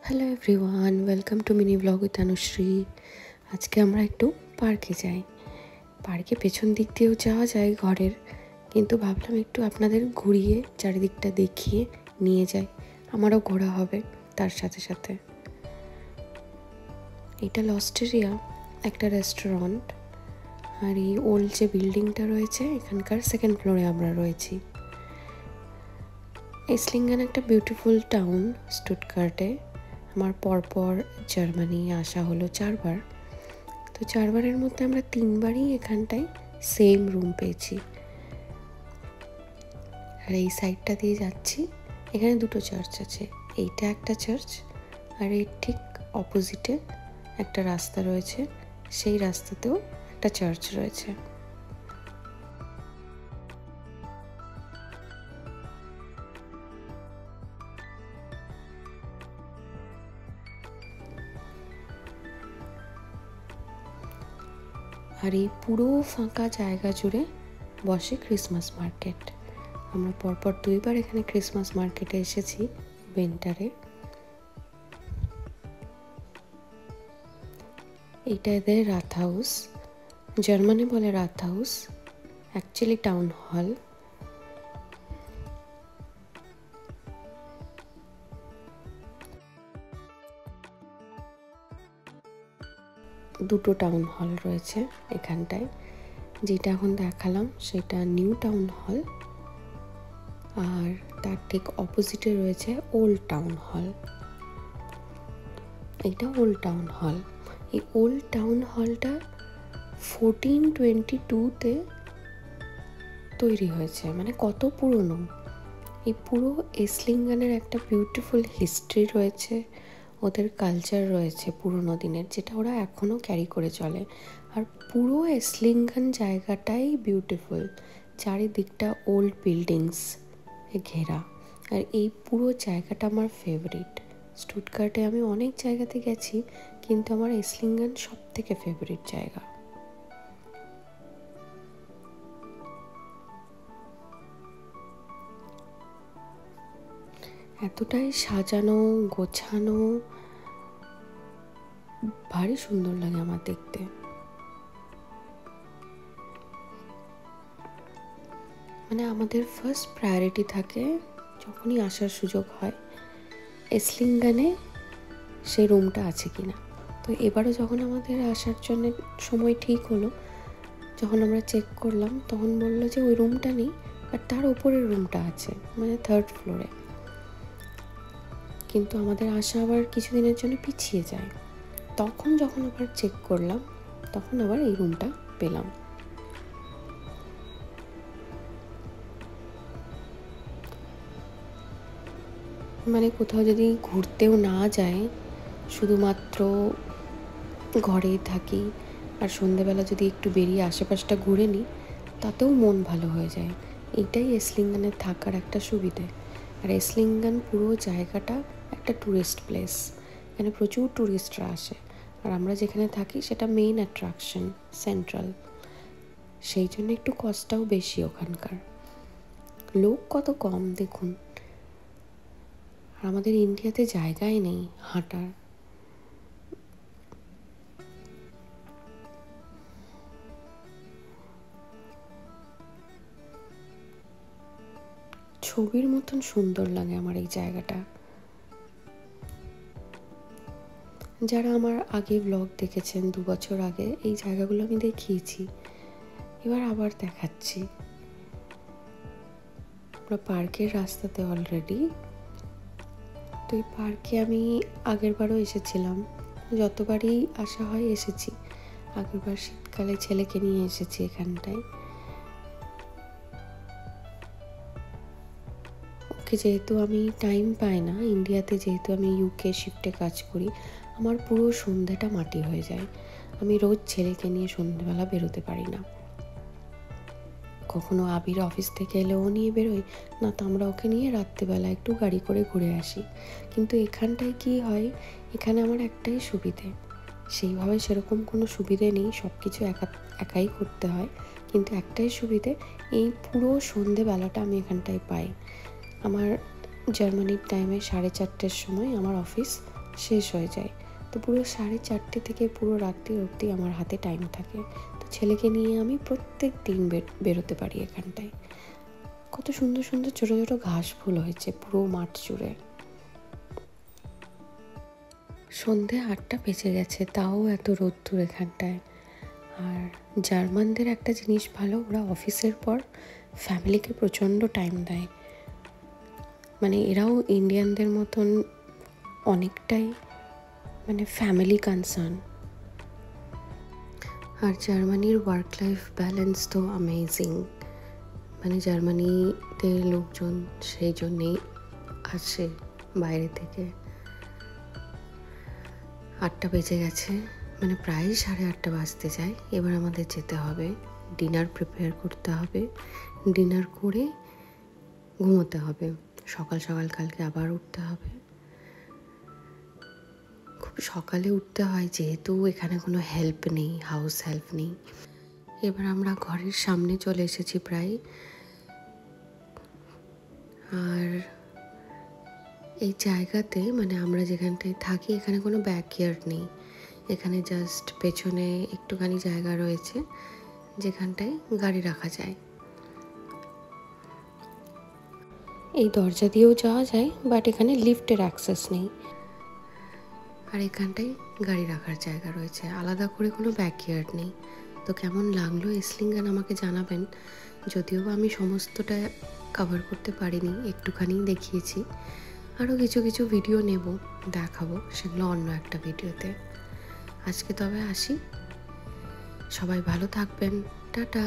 Hello everyone, welcome to mini blog with Anushree. আজকে আমরা একটু পার্কে যাই। পার্কে পেছন দিক দিয়েও যাওয়া যায় ঘরের, কিন্তু ভাবলাম একটু আপনাদের ঘুরিয়ে চারিদিকটা দেখিয়ে নিয়ে যাই, আমারও ঘোরা হবে তার সাথে সাথে। এটা লস্টেরিয়া, একটা রেস্টুরেন্ট। আর এই ওল্ড যে বিল্ডিংটা রয়েছে এখানকার সেকেন্ড ফ্লোরে আমরা রয়েছি। এসলিঙ্গেন একটা বিউটিফুল টাউন স্টুটগার্টে। আমার পরপর জার্মানি আসা হলো 4বার। তো 4বারের মধ্যে আমরা 3বারই এখানটায় সেম রুম পেয়েছি। আর এই সাইডটা দিয়ে যাচ্ছি, এখানে দুটো চার্চ আছে। এইটা একটা চার্চ, আর এর ঠিক অপোজিটে একটা রাস্তা রয়েছে, সেই রাস্তাতেও একটা চার্চ রয়েছে। আর এই পুরো ফাঁকা জায়গা জুড়ে বসে ক্রিসমাস মার্কেট। আমরা পরপর 2বার এখানে ক্রিসমাস মার্কেটে এসেছি উইন্টারে। এইটা এদের রাথ হাউস, জার্মানি বলে রাথ হাউস, অ্যাকচুয়ালি টাউন হল। দুটো টাউন হল রয়েছে এখানটায়। যেটা এখন দেখালাম সেটা নিউ টাউন হল, আর তার ঠিক অপোজিটে রয়েছে ওল্ড টাউন হল। এটা ওল্ড টাউন হল। এই ওল্ড টাউন হলটা 1422-তে তৈরি হয়েছে, মানে কত পুরনো। এই পুরো এসলিঙ্গেনের একটা বিউটিফুল হিস্ট্রি রয়েছে, ওদের কালচার রয়েছে পুরনো দিনের, যেটা ওরা এখনও ক্যারি করে চলে। আর পুরো এসলিঙ্গেন জায়গাটাই বিউটিফুল, চারিদিকটা ওল্ড বিল্ডিংস ঘেরা। আর এই পুরো জায়গাটা আমার ফেভারিট। স্টুটগার্টে আমি অনেক জায়গাতে গেছি, কিন্তু আমার এসলিঙ্গেন সব থেকে ফেভারিট জায়গা। এতটাই সাজানো গোছানো, ভারী সুন্দর লাগে আমার দেখতে। মানে আমাদের ফার্স্ট প্রায়োরিটি থাকে যখনই আসার সুযোগ হয় এসলিঙ্গেনে সেই রুমটা আছে কিনা। তো এবারও যখন আমাদের আসার জন্য সময় ঠিক হলো, যখন আমরা চেক করলাম তখন বললো যে ওই রুমটা নেই, বাট তার উপরের রুমটা আছে, মানে 3rd ফ্লোরে। কিন্তু আমাদের আসা আবার কিছুদিনের জন্য পিছিয়ে যায়। তখন যখন আবার চেক করলাম তখন আবার এই রুমটা পেলাম। মানে কোথাও যদি ঘুরতেও না যায়, শুধুমাত্র ঘরেই থাকি, আর সন্ধেবেলা যদি একটু বেরিয়ে আশেপাশটা ঘুরে নিই, তাতেও মন ভালো হয়ে যায়। এইটাই এসলিঙ্গেনে থাকার একটা সুবিধে। আর এসলিঙ্গেন পুরো জায়গাটা একটা ট্যুরিস্ট প্লেস, এখানে প্রচুর ট্যুরিস্টরা আসে। আর আমরা যেখানে থাকি সেটা মেইন অ্যাট্রাকশন, সেন্ট্রাল, সেই জন্য একটু কস্টটাও বেশি ওখানকার। লোক কত কম দেখুন। আর আমাদের ইন্ডিয়াতে জায়গাই নেই হাঁটার। ছবির মতন সুন্দর লাগে আমার এই জায়গাটা। যারা আমার আগে ব্লগ দেখেছেন 2 বছর আগে, এই জায়গাগুলো আমি দেখিয়েছি, এবার আবার দেখাচ্ছি। আমরা পার্কের রাস্তাতে অলরেডি। তো এই পার্কে আমি আগের বারও এসেছিলাম, যতবারই আসা হয় এসেছি। আগেরবার শীতকালে ছেলেকে নিয়ে এসেছি এখানটায়। ওকে যেহেতু আমি টাইম পাই না, ইন্ডিয়াতে যেহেতু আমি ইউকে শিফটে কাজ করি, আমার পুরো সন্ধ্যাটা মাটি হয়ে যায়। আমি রোজ ছেলেকে নিয়ে সন্ধ্যেবেলা বেরোতে পারি না। কখনো আবির অফিস থেকে এলে ও নিয়ে বেরোই, না তো আমরা ওকে নিয়ে রাত্রিবেলা একটু গাড়ি করে ঘুরে আসি। কিন্তু এখানটায় কি হয়, এখানে আমার একটাই সুবিধে, সেইভাবে সেরকম কোনো সুবিধে নেই, সব কিছু একাই করতে হয়। কিন্তু একটাই সুবিধে, এই পুরো সন্ধেবেলাটা আমি এখানটায় পাই। আমার জার্মানির টাইমে 4:30-র সময় আমার অফিস, শেষ হয়ে যায়। তো পুরো 4:30 থেকে পুরো রাত্রি অবধি আমার হাতে টাইম থাকে। তো ছেলেকে নিয়ে আমি প্রত্যেক দিন বেরোতে পারি এখানটায়। কত সুন্দর সুন্দর ছোটো ছোটো ঘাস ফুল হয়েছে পুরো মাঠ জুড়ে। সন্ধে 8টা বেজে গেছে, তাও এত রোদ্দুর এখানটায়। আর জার্মানদের একটা জিনিস ভালো, ওরা অফিসের পর ফ্যামিলিকে প্রচণ্ড টাইম দেয়। মানে এরাও ইন্ডিয়ানদের মতন অনেকটাই মানে ফ্যামিলি কনসার্ন। আর জার্মানির ওয়ার্ক লাইফ ব্যালেন্স তো অ্যামেজিং। মানে জার্মানিতে লোকজন সেই জন্যেই আসে বাইরে থেকে। 8টা বেজে গেছে, মানে প্রায় 8:30 বাজতে যায়। এবার আমাদের যেতে হবে, ডিনার প্রিপেয়ার করতে হবে, ডিনার করে ঘুমোতে হবে। সকাল সকাল কালকে আবার উঠতে হবে। খুব সকালে উঠতে হয় যেহেতু এখানে কোনো হেল্প নেই, হাউস হেল্প নেই। এবার আমরা ঘরের সামনে চলে এসেছি প্রায়। আর এই জায়গাতে মানে আমরা যেখানটায় থাকি এখানে কোনো ব্যাকইয়ার্ড নেই। এখানে জাস্ট পেছনে একটুখানি জায়গা রয়েছে যেখানটায় গাড়ি রাখা যায়। এই দরজা দিয়েও যাওয়া যায়, বাট এখানে লিফটের অ্যাক্সেস নেই। আর এখানটায় গাড়ি রাখার জায়গা রয়েছে, আলাদা করে কোনো ব্যাকইয়ার্ড নেই। তো কেমন লাগলো এসলিঙ্গান আমাকে জানাবেন। যদিও আমি সমস্তটা কভার করতে পারিনি, একটুখানি দেখিয়েছি। আরও কিছু কিছু ভিডিও নেব, দেখাবো, সেগুলো অন্য একটা ভিডিওতে। আজকে তবে আসি, সবাই ভালো থাকবেন, টাটা।